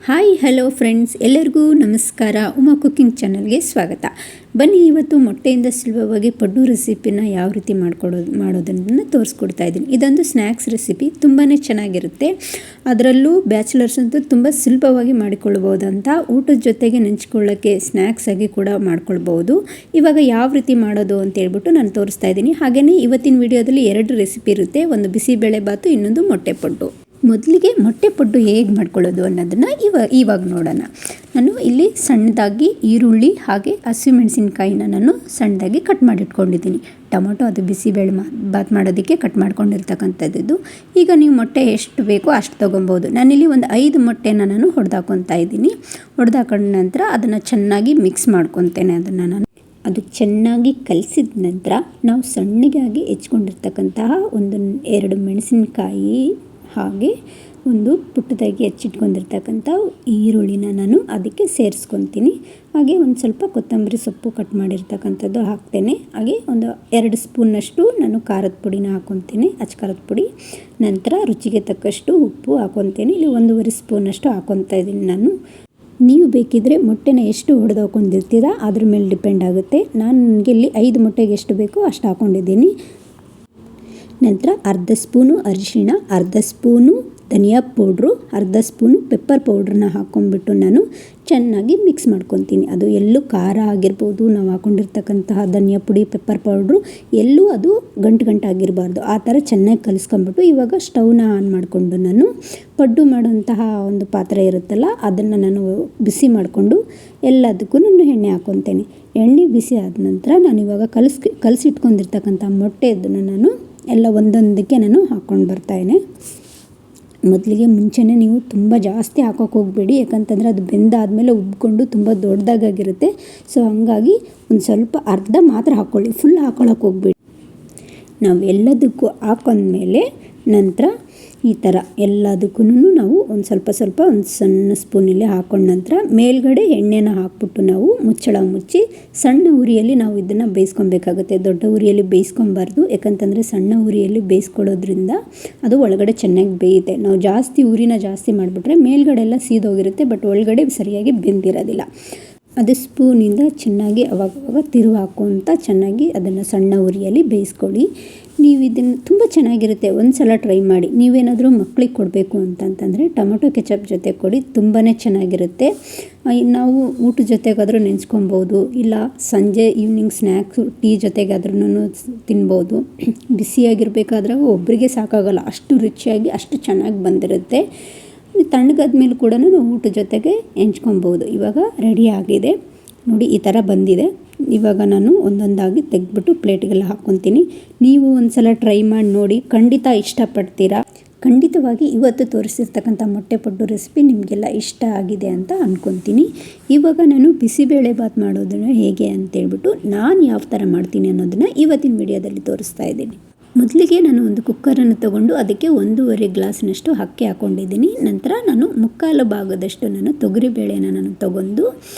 Hi hello friends, ಎಲ್ಲರಿಗೂ ನಮಸ್ಕಾರ. Uma cooking ಚಾನಲ್ಗೆ ಸ್ವಾಗತ. ಬನ್ನಿ, ಇವತ್ತು ಮೊಟ್ಟೆಯಿಂದ ಸುಲಭವಾಗಿ ಪಡ್ಡು ರೆಸಿಪಿನ ಯಾವ ರೀತಿ ಮಾಡೋದನ್ನು ತೋರಿಸ್ಕೊಡ್ತಾ ಇದ್ದೀನಿ. ಇದೊಂದು ಸ್ನ್ಯಾಕ್ಸ್ ರೆಸಿಪಿ, ತುಂಬಾ ಚೆನ್ನಾಗಿರುತ್ತೆ. ಅದರಲ್ಲೂ ಬ್ಯಾಚುಲರ್ಸ್ ಅಂತೂ ತುಂಬ ಸುಲಭವಾಗಿ ಮಾಡಿಕೊಳ್ಬೋದಂತ, ಊಟದ ಜೊತೆಗೆ ನೆಂಚ್ಕೊಳ್ಳೋಕ್ಕೆ ಸ್ನ್ಯಾಕ್ಸ್ ಆಗಿ ಕೂಡ ಮಾಡ್ಕೊಳ್ಬೋದು. ಇವಾಗ ಯಾವ ರೀತಿ ಮಾಡೋದು ಅಂತ ಹೇಳ್ಬಿಟ್ಟು ನಾನು ತೋರಿಸ್ತಾ ಇದ್ದೀನಿ. ಹಾಗೆಯೇ ಇವತ್ತಿನ ವಿಡಿಯೋದಲ್ಲಿ 2 ರೆಸಿಪಿ ಇರುತ್ತೆ, ಒಂದು ಬಿಸಿಬೇಳೆ ಬಾತು, ಇನ್ನೊಂದು ಮೊಟ್ಟೆ ಪಡ್ಡು. ಮೊದಲಿಗೆ ಮೊಟ್ಟೆ ಪಡ್ಡು ಹೇಗೆ ಮಾಡ್ಕೊಳ್ಳೋದು ಅನ್ನೋದನ್ನು ಇವಾಗ ನೋಡೋಣ. ನಾನು ಇಲ್ಲಿ ಸಣ್ಣದಾಗಿ ಈರುಳ್ಳಿ ಹಾಗೆ ಹಸಿಮೆಣಸಿನ್ಕಾಯಿನ ನಾನು ಸಣ್ಣದಾಗಿ ಕಟ್ ಮಾಡಿಟ್ಕೊಂಡಿದ್ದೀನಿ. ಟೊಮೊಟೊ ಅದು ಬಿಸಿಬೇಳೆ ಬಾತ್ ಮಾಡೋದಕ್ಕೆ ಕಟ್ ಮಾಡ್ಕೊಂಡಿರ್ತಕ್ಕಂಥದ್ದು. ಈಗ ನೀವು ಮೊಟ್ಟೆ ಎಷ್ಟು ಬೇಕೋ ಅಷ್ಟು ತೊಗೊಬೋದು. ನಾನಿಲ್ಲಿ ಒಂದು 5 ಮೊಟ್ಟೆನ ನಾನು ಹೊಡೆದಾಕೊತಾ ಇದ್ದೀನಿ. ಹೊಡೆದಾಕೊಂಡ ನಂತರ ಅದನ್ನು ಚೆನ್ನಾಗಿ ಮಿಕ್ಸ್ ಮಾಡ್ಕೊತೇನೆ. ಅದು ಚೆನ್ನಾಗಿ ಕಲಸಿದ ನಂತರ ನಾವು ಸಣ್ಣಗಾಗಿ ಹೆಚ್ಕೊಂಡಿರ್ತಕ್ಕಂತಹ 1-2 ಮೆಣಸಿನಕಾಯಿ ಹಾಗೆ ಒಂದು ಪುಟ್ಟದಾಗಿ ಹೆಚ್ಚಿಟ್ಕೊಂಡಿರ್ತಕ್ಕಂಥ ಈರುಳ್ಳಿನ ನಾನು ಅದಕ್ಕೆ ಸೇರಿಸ್ಕೊತೀನಿ. ಹಾಗೆ ಒಂದು ಸ್ವಲ್ಪ ಕೊತ್ತಂಬರಿ ಸೊಪ್ಪು ಕಟ್ ಮಾಡಿರ್ತಕ್ಕಂಥದ್ದು ಹಾಕ್ತೇನೆ. ಹಾಗೆ ಒಂದು 2 ಸ್ಪೂನ್ನಷ್ಟು ನಾನು ಖಾರದ ಪುಡಿನ ಹಾಕ್ಕೊತೀನಿ, ಅಚ್ಚ ಖಾರದ ಪುಡಿ. ನಂತರ ರುಚಿಗೆ ತಕ್ಕಷ್ಟು ಉಪ್ಪು ಹಾಕ್ಕೊತೀನಿ. ಇಲ್ಲಿ 1.5 ಸ್ಪೂನಷ್ಟು ಹಾಕ್ಕೊತಾ ಇದ್ದೀನಿ ನಾನು. ನೀವು ಬೇಕಿದ್ದರೆ ಮೊಟ್ಟೆನ ಎಷ್ಟು ಹೊಡೆದು ಹಾಕ್ಕೊಂಡಿರ್ತೀರಾ ಅದ್ರ ಮೇಲೆ ಡಿಪೆಂಡ್ ಆಗುತ್ತೆ. ನನಗೆ ಇಲ್ಲಿ 5 ಮೊಟ್ಟೆಗೆ ಎಷ್ಟು ಬೇಕೋ ಅಷ್ಟು ಹಾಕ್ಕೊಂಡಿದ್ದೀನಿ. ನಂತರ ಅರ್ಧ ಸ್ಪೂನು ಅರಿಶಿಣ, ಅರ್ಧ ಸ್ಪೂನು ಧನಿಯಾ ಪೌಡ್ರು, ಅರ್ಧ ಸ್ಪೂನು ಪೆಪ್ಪರ್ ಪೌಡ್ರನ್ನ ಹಾಕ್ಕೊಂಡ್ಬಿಟ್ಟು ನಾನು ಚೆನ್ನಾಗಿ ಮಿಕ್ಸ್ ಮಾಡ್ಕೊತೀನಿ. ಅದು ಎಲ್ಲೂ ಖಾರ ಆಗಿರ್ಬೋದು, ನಾವು ಹಾಕ್ಕೊಂಡಿರ್ತಕ್ಕಂತಹ ಧನಿಯಾ ಪುಡಿ, ಪೆಪ್ಪರ್ ಪೌಡ್ರು ಎಲ್ಲೂ ಅದು ಗಂಟಾಗಿರಬಾರ್ದು. ಆ ಥರ ಚೆನ್ನಾಗಿ ಕಲಿಸ್ಕೊಂಬಿಟ್ಟು ಇವಾಗ ಸ್ಟವ್ನ ಆನ್ ಮಾಡಿಕೊಂಡು ನಾನು ಪಡ್ಡು ಮಾಡುವಂತಹ ಒಂದು ಪಾತ್ರೆ ಇರುತ್ತಲ್ಲ ಅದನ್ನು ನಾನು ಬಿಸಿ ಮಾಡಿಕೊಂಡು ಎಲ್ಲದಕ್ಕೂ ನಾನು ಎಣ್ಣೆ ಹಾಕ್ಕೊತೇನೆ. ಎಣ್ಣೆ ಬಿಸಿ ಆದ ನಂತರ ನಾನು ಇವಾಗ ಕಲಸಿಟ್ಕೊಂಡಿರ್ತಕ್ಕಂಥ ಮೊಟ್ಟೆದನ್ನು ನಾನು ಎಲ್ಲ ಒಂದೊಂದಕ್ಕೆ ನಾನು ಹಾಕ್ಕೊಂಡು ಬರ್ತಾಯಿನಿ. ಮೊದಲಿಗೆ ಮುಂಚೆನೇ ನೀವು ತುಂಬ ಜಾಸ್ತಿ ಹಾಕೋಕೆ ಹೋಗಬೇಡಿ, ಯಾಕಂತಂದರೆ ಅದು ಬೆಂದಾದಮೇಲೆ ಉಬ್ಕೊಂಡು ತುಂಬ ದೊಡ್ಡದಾಗಿರುತ್ತೆ. ಸೊ ಹಂಗಾಗಿ ಒಂದು ಸ್ವಲ್ಪ ಅರ್ಧ ಮಾತ್ರ ಹಾಕ್ಕೊಳ್ಳಿ, ಫುಲ್ ಹಾಕ್ಕೊಳ್ಳೋಕೆ ಹೋಗಬೇಡಿ. ನಾವು ಎಲ್ಲದಕ್ಕೂ ಹಾಕೊಂಡ್ಮೇಲೆ ನಂತರ ಈ ಥರ ಎಲ್ಲದಕ್ಕೂ ನಾವು ಒಂದು ಸ್ವಲ್ಪ ಒಂದು ಸಣ್ಣ ಸ್ಪೂನಲ್ಲಿ ಹಾಕೊಂಡ ನಂತರ ಮೇಲ್ಗಡೆ ಎಣ್ಣೆನ ಹಾಕ್ಬಿಟ್ಟು ನಾವು ಮುಚ್ಚಳ ಮುಚ್ಚಿ ಸಣ್ಣ ಉರಿಯಲ್ಲಿ ನಾವು ಇದನ್ನು ಬೇಯಿಸ್ಕೊಬೇಕಾಗುತ್ತೆ. ದೊಡ್ಡ ಉರಿಯಲ್ಲಿ ಬೇಯಿಸ್ಕೊಬಾರ್ದು, ಯಾಕಂತಂದರೆ ಸಣ್ಣ ಉರಿಯಲ್ಲಿ ಬೇಯಿಸ್ಕೊಳ್ಳೋದ್ರಿಂದ ಅದು ಒಳಗಡೆ ಚೆನ್ನಾಗಿ ಬೇಯುತ್ತೆ. ನಾವು ಉರಿನ ಜಾಸ್ತಿ ಮಾಡಿಬಿಟ್ರೆ ಮೇಲ್ಗಡೆ ಎಲ್ಲ ಸೀದೋಗಿರುತ್ತೆ, ಬಟ್ ಒಳಗಡೆ ಸರಿಯಾಗಿ ಬೆಂದಿರೋದಿಲ್ಲ. ಅದು ಸ್ಪೂನಿಂದ ಚೆನ್ನಾಗಿ ಅವಾಗವಾಗ ತಿರುವು ಹಾಕುವಂತ ಚೆನ್ನಾಗಿ ಅದನ್ನು ಸಣ್ಣ ಉರಿಯಲ್ಲಿ ಬೇಯಿಸ್ಕೊಳ್ಳಿ. ನೀವು ಇದನ್ನು ತುಂಬ ಚೆನ್ನಾಗಿರುತ್ತೆ, ಒಂದು ಸಲ ಟ್ರೈ ಮಾಡಿ. ನೀವೇನಾದರೂ ಮಕ್ಕಳಿಗೆ ಕೊಡಬೇಕು ಅಂತಂತಂದರೆ ಟೊಮೊಟೊ ಕೆಚಪ್ ಜೊತೆ ಕೊಡಿ, ತುಂಬಾ ಚೆನ್ನಾಗಿರುತ್ತೆ. ನಾವು ಊಟದ ಜೊತೆಗಾದರೂ ನೆನೆಸ್ಕೊಬೋದು, ಇಲ್ಲ ಸಂಜೆ ಈವ್ನಿಂಗ್ ಸ್ನ್ಯಾಕ್ಸು ಟೀ ಜೊತೆಗಾದ್ರೂ ತಿನ್ಬೋದು. ಬಿಸಿಯಾಗಿರಬೇಕಾದ್ರೆ ಒಬ್ಬರಿಗೆ ಸಾಕಾಗಲ್ಲ, ಅಷ್ಟು ರುಚಿಯಾಗಿ ಅಷ್ಟು ಚೆನ್ನಾಗಿ ಬಂದಿರುತ್ತೆ. ತಣ್ಣಗಾದ್ಮೇಲೆ ಕೂಡ ನಾವು ಊಟದ ಜೊತೆಗೆ ಹೆಂಚ್ಕೊಬೋದು. ಇವಾಗ ರೆಡಿ ಆಗಿದೆ ನೋಡಿ, ಈ ಥರ ಬಂದಿದೆ. ಇವಾಗ ನಾನು ಒಂದೊಂದಾಗಿ ತೆಗೆದ್ಬಿಟ್ಟು ಪ್ಲೇಟ್ಗೆಲ್ಲ ಹಾಕ್ಕೊತೀನಿ. ನೀವು ಒಂದು ಸಲ ಟ್ರೈ ಮಾಡಿ ನೋಡಿ, ಖಂಡಿತ ಇಷ್ಟಪಡ್ತೀರಾ. ಖಂಡಿತವಾಗಿ ಇವತ್ತು ತೋರಿಸಿರ್ತಕ್ಕಂಥ ಮೊಟ್ಟೆ ಪಡ್ಡು ರೆಸಿಪಿ ನಿಮಗೆಲ್ಲ ಇಷ್ಟ ಆಗಿದೆ ಅಂತ ಅಂದ್ಕೊತೀನಿ. ಇವಾಗ ನಾನು ಬಿಸಿಬೇಳೆ ಬಾತ್ ಮಾಡೋದನ್ನು ಹೇಗೆ ಅಂತೇಳ್ಬಿಟ್ಟು ನಾನು ಯಾವ ಥರ ಮಾಡ್ತೀನಿ ಅನ್ನೋದನ್ನು ಇವತ್ತಿನ ವಿಡಿಯೋದಲ್ಲಿ ತೋರಿಸ್ತಾ ಇದ್ದೀನಿ. ಮೊದಲಿಗೆ ನಾನು ಒಂದು ಕುಕ್ಕರನ್ನು ತೊಗೊಂಡು ಅದಕ್ಕೆ 1.5 ಗ್ಲಾಸ್ನಷ್ಟು ಅಕ್ಕಿ ಹಾಕ್ಕೊಂಡಿದ್ದೀನಿ. ನಂತರ ನಾನು 3/4 ಭಾಗದಷ್ಟು ನಾನು ತೊಗರಿಬೇಳೆನ ನಾನು ತೊಗೊಂಡು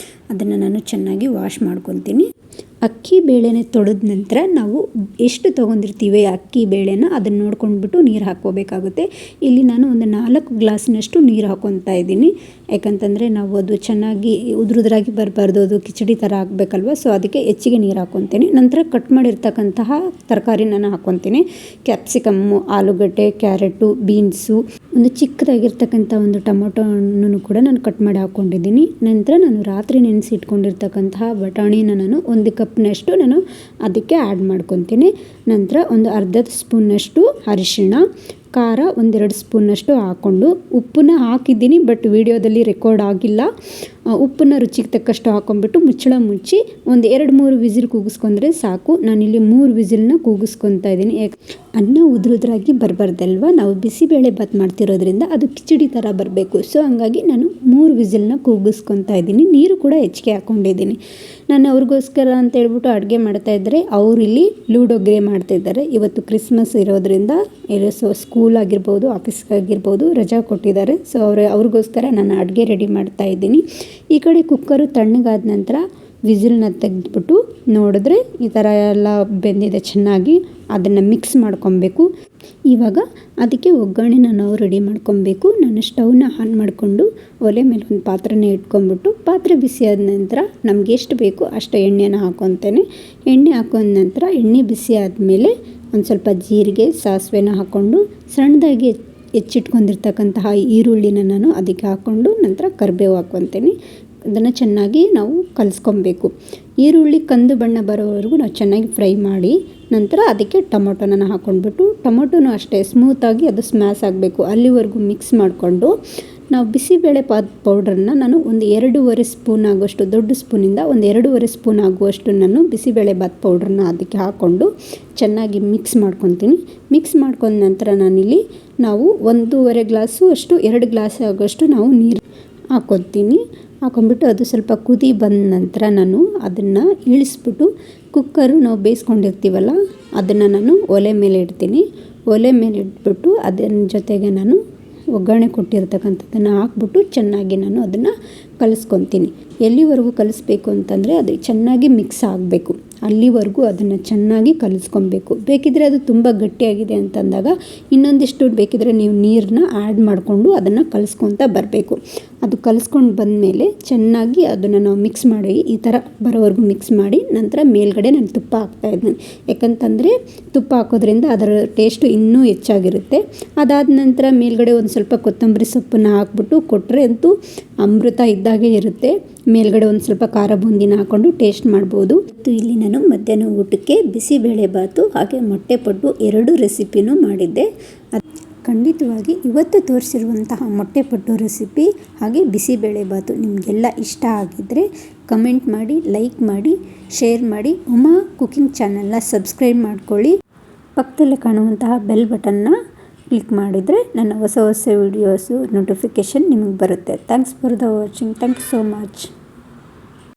ಅದನ್ನು ನಾನು ಚೆನ್ನಾಗಿ ವಾಶ್ ಮಾಡ್ಕೊತೀನಿ. ಅಕ್ಕಿ ಬೇಳೆನ ತೊಳೆದ ನಂತರ ನಾವು ಎಷ್ಟು ತೊಗೊಂಡಿರ್ತೀವಿ ಅಕ್ಕಿ ಬೇಳೆನ ಅದನ್ನು ನೋಡ್ಕೊಂಡ್ಬಿಟ್ಟು ನೀರು ಹಾಕ್ಕೋಬೇಕಾಗುತ್ತೆ. ಇಲ್ಲಿ ನಾನು ಒಂದು 4 ಗ್ಲಾಸ್ನಷ್ಟು ನೀರು ಹಾಕ್ಕೊತಾ ಇದ್ದೀನಿ, ಯಾಕಂತಂದರೆ ನಾವು ಅದು ಚೆನ್ನಾಗಿ ಉದುರಾಗಿ ಬರಬಾರ್ದು, ಅದು ಕಿಚಡಿ ಥರ ಆಗಬೇಕಲ್ವ. ಸೊ ಅದಕ್ಕೆ ಹೆಚ್ಚಿಗೆ ನೀರು ಹಾಕ್ಕೊತೀನಿ. ನಂತರ ಕಟ್ ಮಾಡಿರ್ತಕ್ಕಂತಹ ತರಕಾರಿ ನಾನು ಹಾಕ್ಕೊತೀನಿ. ಕ್ಯಾಪ್ಸಿಕಮ್ಮು, ಆಲೂಗಡ್ಡೆ, ಕ್ಯಾರೆಟು, ಬೀನ್ಸು, ಒಂದು ಚಿಕ್ಕದಾಗಿರ್ತಕ್ಕಂಥ ಒಂದು ಟೊಮೊಟೊ ಹಣ್ಣನ್ನು ಕೂಡ ನಾನು ಕಟ್ ಮಾಡಿ ಹಾಕ್ಕೊಂಡಿದ್ದೀನಿ. ನಂತರ ನಾನು ರಾತ್ರಿ ನೆನೆಸಿಟ್ಕೊಂಡಿರ್ತಕ್ಕಂತಹ ಬಟಾಣಿನ ನಾನು 1 ಕಪ್ನಷ್ಟು ನಾನು ಅದಕ್ಕೆ ಆ್ಯಡ್ ಮಾಡ್ಕೊತೀನಿ. ನಂತರ ಒಂದು ಅರ್ಧ ಸ್ಪೂನ್ನಷ್ಟು ಅರಿಶಿಣ, ಖಾರ 1-2 ಸ್ಪೂನ್ನಷ್ಟು ಹಾಕ್ಕೊಂಡು ಉಪ್ಪನ್ನ ಹಾಕಿದ್ದೀನಿ, ಬಟ್ ವಿಡಿಯೋದಲ್ಲಿ ರೆಕಾರ್ಡ್ ಆಗಿಲ್ಲ. ಉಪ್ಪನ್ನ ರುಚಿಗೆ ತಕ್ಕಷ್ಟು ಹಾಕ್ಕೊಂಬಿಟ್ಟು ಮುಚ್ಚಳ ಮುಚ್ಚಿ ಒಂದು 2-3 ವಿಸಿಲ್ ಕೂಗಿಸ್ಕೊಂಡ್ರೆ ಸಾಕು. ನಾನಿಲ್ಲಿ 3 ವಿಸಿಲ್ನ ಕೂಗಿಸ್ಕೊತಾ ಇದ್ದೀನಿ. ಅನ್ನ ಉದುರಾಗಿ ಬರಬಾರ್ದಲ್ವ, ನಾವು ಬಿಸಿಬೇಳೆ ಬಾತ್ ಮಾಡ್ತಿರೋದ್ರಿಂದ ಅದು ಕಿಚಡಿ ಥರ ಬರಬೇಕು. ಸೊ ಹಂಗಾಗಿ ನಾನು 3 ವಿಸಿಲ್ನ ಕೂಗಿಸ್ಕೊತಾ ಇದ್ದೀನಿ. ನೀರು ಕೂಡ ಹೆಚ್ಚಿಗೆ ಹಾಕ್ಕೊಂಡಿದ್ದೀನಿ. ನಾನು ಅವ್ರಿಗೋಸ್ಕರ ಅಂತ ಹೇಳ್ಬಿಟ್ಟು ಅಡುಗೆ ಮಾಡ್ತಾಯಿದ್ರೆ ಅವರು ಇಲ್ಲಿ ಲೂಡೋ ಗೇಮ್ ಮಾಡ್ತಾಯಿದ್ದಾರೆ. ಇವತ್ತು ಕ್ರಿಸ್ಮಸ್ ಇರೋದ್ರಿಂದ ಸ್ಕೂಲ್ ಆಗಿರ್ಬೋದು, ಆಫೀಸ್ಗಾಗಿರ್ಬೋದು ರಜಾ ಕೊಟ್ಟಿದ್ದಾರೆ. ಸೊ ಅವ್ರಿಗೋಸ್ಕರ ನಾನು ಅಡುಗೆ ರೆಡಿ ಮಾಡ್ತಾಯಿದ್ದೀನಿ. ಈ ಕಡೆ ಕುಕ್ಕರು ತಣ್ಣಗಾದ ನಂತರ ವಿಸಿಲ್ನ ತೆಗೆದ್ಬಿಟ್ಟು ನೋಡಿದ್ರೆ ಈ ಥರ ಎಲ್ಲ ಬೆಂದಿದೆ ಚೆನ್ನಾಗಿ. ಅದನ್ನು ಮಿಕ್ಸ್ ಮಾಡ್ಕೊಬೇಕು. ಇವಾಗ ಅದಕ್ಕೆ ಒಗ್ಗರಣೆನ ನಾವು ರೆಡಿ ಮಾಡ್ಕೊಬೇಕು. ನಾನು ಸ್ಟವ್ನ ಆನ್ ಮಾಡಿಕೊಂಡು ಒಲೆ ಮೇಲೆ ಒಂದು ಪಾತ್ರೆನ ಇಟ್ಕೊಂಡ್ಬಿಟ್ಟು ಪಾತ್ರೆ ಬಿಸಿ ಆದ ನಂತರ ನಮ್ಗೆ ಎಷ್ಟು ಬೇಕೋ ಅಷ್ಟು ಎಣ್ಣೆನ ಹಾಕ್ಕೊತೇನೆ. ಎಣ್ಣೆ ಹಾಕೊಂಡ ನಂತರ ಎಣ್ಣೆ ಬಿಸಿ ಆದಮೇಲೆ ಒಂದು ಸ್ವಲ್ಪ ಜೀರಿಗೆ ಸಾಸಿವೆನ ಹಾಕ್ಕೊಂಡು ಸಣ್ಣದಾಗಿ ಹೆಚ್ಚಿಟ್ಕೊಂಡಿರ್ತಕ್ಕಂತಹ ಈರುಳ್ಳಿನ ನಾನು ಅದಕ್ಕೆ ಹಾಕ್ಕೊಂಡು ನಂತರ ಕರಿಬೇವು ಹಾಕ್ಕೊತೀನಿ. ಅದನ್ನು ಚೆನ್ನಾಗಿ ನಾವು ಕಲಿಸ್ಕೊಬೇಕು. ಈರುಳ್ಳಿ ಕಂದು ಬಣ್ಣ ಬರೋವರೆಗೂ ನಾವು ಚೆನ್ನಾಗಿ ಫ್ರೈ ಮಾಡಿ ನಂತರ ಅದಕ್ಕೆ ಟೊಮೊಟೊನ ಹಾಕ್ಕೊಂಡ್ಬಿಟ್ಟು ಟೊಮೊಟೊನೂ ಅಷ್ಟೇ ಸ್ಮೂತಾಗಿ ಅದು ಸ್ಮ್ಯಾಶ್ ಆಗಬೇಕು ಅಲ್ಲಿವರೆಗೂ ಮಿಕ್ಸ್ ಮಾಡಿಕೊಂಡು ನಾವು ಬಿಸಿಬೇಳೆ ಬಾತ್ ಪೌಡ್ರನ್ನ ನಾನು ಒಂದು 2.5 ಸ್ಪೂನ್ ಆಗುವಷ್ಟು, ದೊಡ್ಡ ಸ್ಪೂನಿಂದ ಒಂದು 2.5 ಸ್ಪೂನ್ ಆಗುವಷ್ಟು ನಾನು ಬಿಸಿಬೇಳೆ ಬಾತ್ ಪೌಡ್ರನ್ನ ಅದಕ್ಕೆ ಹಾಕ್ಕೊಂಡು ಚೆನ್ನಾಗಿ ಮಿಕ್ಸ್ ಮಾಡ್ಕೊತೀನಿ. ಮಿಕ್ಸ್ ಮಾಡ್ಕೊಂಡ ನಂತರ ನಾನಿಲ್ಲಿ ನಾವು 1.5 ಗ್ಲಾಸು ಅಷ್ಟು 2 ಗ್ಲಾಸ್ ಆಗೋಷ್ಟು ನಾವು ನೀರು ಹಾಕ್ಕೊತೀನಿ. ಹಾಕೊಂಡ್ಬಿಟ್ಟು ಅದು ಸ್ವಲ್ಪ ಕುದಿ ಬಂದ ನಂತರ ನಾನು ಅದನ್ನು ಇಳಿಸ್ಬಿಟ್ಟು ಕುಕ್ಕರು ನಾವು ಬೇಯಿಸ್ಕೊಂಡಿರ್ತೀವಲ್ಲ ಅದನ್ನು ನಾನು ಒಲೆ ಮೇಲೆ ಇಡ್ತೀನಿ. ಒಲೆ ಮೇಲೆ ಇಟ್ಬಿಟ್ಟು ಅದರ ಜೊತೆಗೆ ನಾನು ಒಗ್ಗರಣೆ ಕೊಟ್ಟಿರ್ತಕ್ಕಂಥದ್ದನ್ನು ಹಾಕ್ಬಿಟ್ಟು ಚೆನ್ನಾಗಿ ನಾನು ಅದನ್ನು ಕಲಿಸ್ಕೊತೀನಿ. ಎಲ್ಲಿವರೆಗೂ ಕಲಿಸ್ಬೇಕು ಅಂತಂದರೆ ಅದು ಚೆನ್ನಾಗಿ ಮಿಕ್ಸ್ ಆಗಬೇಕು, ಅಲ್ಲಿವರೆಗೂ ಅದನ್ನು ಚೆನ್ನಾಗಿ ಕಲಿಸ್ಕೊಬೇಕು. ಬೇಕಿದ್ದರೆ ಅದು ತುಂಬ ಗಟ್ಟಿಯಾಗಿದೆ ಅಂತಂದಾಗ ಇನ್ನೊಂದಿಷ್ಟು ಬೇಕಿದ್ರೆ ನೀವು ನೀರನ್ನ ಆ್ಯಡ್ ಮಾಡಿಕೊಂಡು ಅದನ್ನು ಕಲಿಸ್ಕೊತ ಬರಬೇಕು. ಅದು ಕಲಿಸ್ಕೊಂಡು ಬಂದಮೇಲೆ ಚೆನ್ನಾಗಿ ಅದನ್ನು ನಾವು ಮಿಕ್ಸ್ ಮಾಡಿ ಈ ಥರ ಬರೋವರೆಗೂ ಮಿಕ್ಸ್ ಮಾಡಿ ನಂತರ ಮೇಲ್ಗಡೆ ನಾನು ತುಪ್ಪ ಹಾಕ್ತಾಯಿದ್ದೀನಿ. ಯಾಕಂತಂದರೆ ತುಪ್ಪ ಹಾಕೋದ್ರಿಂದ ಅದರ ಟೇಸ್ಟು ಇನ್ನೂ ಹೆಚ್ಚಾಗಿರುತ್ತೆ. ಅದಾದ ನಂತರ ಮೇಲ್ಗಡೆ ಒಂದು ಸ್ವಲ್ಪ ಕೊತ್ತಂಬರಿ ಸೊಪ್ಪನ್ನು ಹಾಕ್ಬಿಟ್ಟು ಕೊಟ್ಟರೆ ಅಂತೂ ಅಮೃತ ಇದ್ದಾಗೆ ಇರುತ್ತೆ. ಮೇಲ್ಗಡೆ ಒಂದು ಸ್ವಲ್ಪ ಖಾರ ಬೂಂದಿನ ಹಾಕ್ಕೊಂಡು ಟೇಸ್ಟ್ ಮಾಡ್ಬೋದು. ಮತ್ತು ಇಲ್ಲಿ ನಾನು ಮಧ್ಯಾಹ್ನ ಊಟಕ್ಕೆ ಬಿಸಿಬೇಳೆ ಬಾತು ಹಾಗೆ ಮೊಟ್ಟೆ ಪಡ್ಡು 2 ರೆಸಿಪಿನೂ ಮಾಡಿದ್ದೆ. ಖಂಡಿತವಾಗಿ ಇವತ್ತು ತೋರಿಸಿರುವಂತಹ ಮೊಟ್ಟೆ ಪಡ್ಡು ರೆಸಿಪಿ ಹಾಗೆ ಬಿಸಿಬೇಳೆ ಬಾತು ನಿಮಗೆಲ್ಲ ಇಷ್ಟ ಆಗಿದ್ದರೆ ಕಮೆಂಟ್ ಮಾಡಿ, ಲೈಕ್ ಮಾಡಿ, ಶೇರ್ ಮಾಡಿ. ಉಮಾ ಕುಕಿಂಗ್ ಚಾನಲ್ನ ಸಬ್ಸ್ಕ್ರೈಬ್ ಮಾಡ್ಕೊಳ್ಳಿ. ಪಕ್ಕದಲ್ಲೇ ಕಾಣುವಂತಹ ಬೆಲ್ ಬಟನ್ನ ಕ್ಲಿಕ್ ಮಾಡಿದರೆ ನನ್ನ ಹೊಸ ವಿಡಿಯೋಸು ನೋಟಿಫಿಕೇಷನ್ ನಿಮಗೆ ಬರುತ್ತೆ. Thanks for the watching. Thank you so much.